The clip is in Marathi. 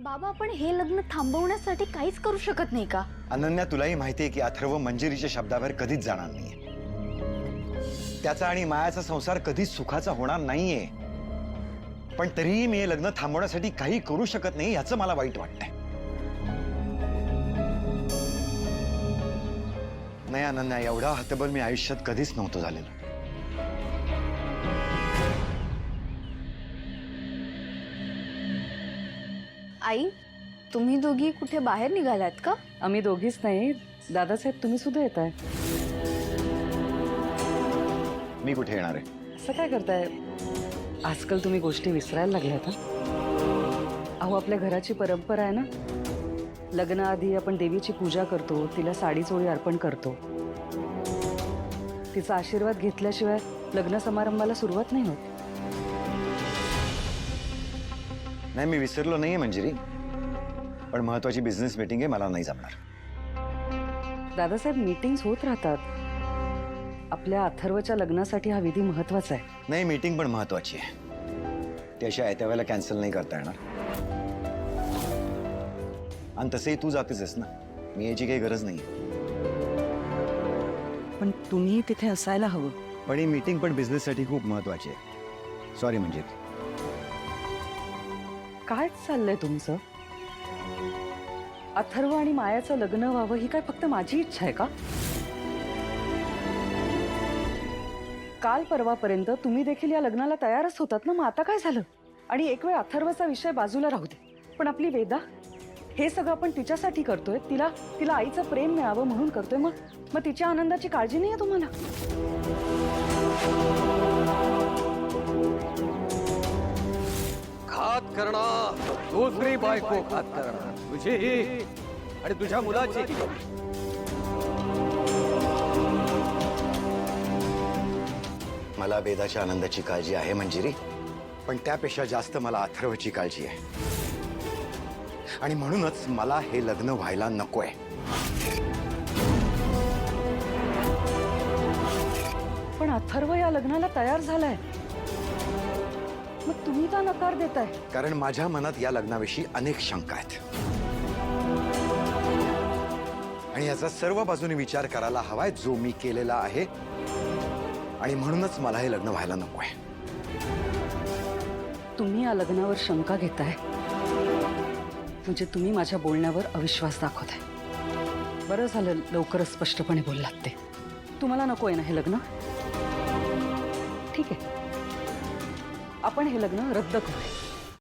बाबा, आपण हे लग्न थांबवण्यासाठी काहीच करू शकत नाही का? अनन्या, तुलाही माहिती आहे की अथर्व मंजिरीच्या शब्दाबाहेर कधीच जाणार नाहीये. त्याचा आणि मायाचा संसार कधीच सुखाचा होणार नाहीये. पण तरीही मी हे लग्न थांबवण्यासाठी काही करू शकत नाही याचं मला वाईट वाटतंय. नाही अनन्या, एवढा हतबल मी आयुष्यात कधीच नव्हतो झालेलो. आई, तुम्ही दोघी कुठे बाहेर निघालात का? आम्ही दोघीच नाही, दादासाहेब तुम्ही सुद्धा येत आहे. मी कुठे येणार आहे? असं काय करताय? आजकाल तुम्ही गोष्टी विसरायला लागल्यात. अहो, आपल्या घराची परंपरा आहे ना, लग्नाआधी आपण देवीची पूजा करतो, तिला साडी चोळी अर्पण करतो. तिचा आशीर्वाद घेतल्याशिवाय लग्न समारंभाला सुरुवात नाही होत. नाही, मी विसरलो नाहीये मंजिरी, पण महत्वाची बिझनेस मीटिंग आहे, मला नाही जमणार. दादासाहेब, मीटिंग्स होत राहतात. आपल्या अथर्वच्या लग्नासाठी हा विधी महत्वाचा आहे. नाही, मीटिंग पण महत्वाची आहे. ती अशा आयत्या वेळेला कॅन्सल नाही करता येणार. आणि तसंही तू जातेच आहेस ना, मी याची काही गरज नाही. पण तुम्ही तिथे असायला हवं. पण ही मीटिंग पण बिझनेससाठी खूप महत्वाची आहे. सॉरी मंजिरी. काय चाललंय तुमचं? अथर्व आणि मायाचं लग्न व्हावं ही काय फक्त माझी इच्छा आहे का? काल परवापर्यंत तुम्ही देखील या लग्नाला तयारच होतात ना, मग आता काय झालं? आणि एक वेळ अथर्वचा विषय बाजूला राहू दे, पण आपली वेदा, हे सगळं आपण तिच्यासाठी करतोय. तिला आईचं प्रेम मिळावं म्हणून करतोय. मग तिच्या आनंदाची काळजी नाहीये तुम्हाला? घात करणार, दुसरी बायको घात करणार, तुझी आणि तुझ्या मुलाची. मला वेदाच्या आनंदाची काळजी आहे मंजिरी, पण त्यापेक्षा जास्त मला अथर्वची काळजी आहे. आणि म्हणूनच मला हे लग्न व्हायला नकोय. पण अथर्व या लग्नाला तयार झालाय, मग तुम्ही का नकार देताय? कारण माझ्या मनात या लग्नाविषयी अनेक शंका आहेत आणि याचा सर्व बाजूने विचार करायला हवाय, जो मी केलेला आहे. आणि म्हणूनच मला हे लग्न व्हायला नकोय. तुम्ही या लग्नावर शंका घेताय म्हणजे तुम्ही माझ्या बोलण्यावर अविश्वास दाखवताय. बरं झालं लवकरच स्पष्टपणे बोललात ते. तुम्हाला नकोय ना हे लग्न? ठीक आहे, आपण हे लग्न रद्द करूया.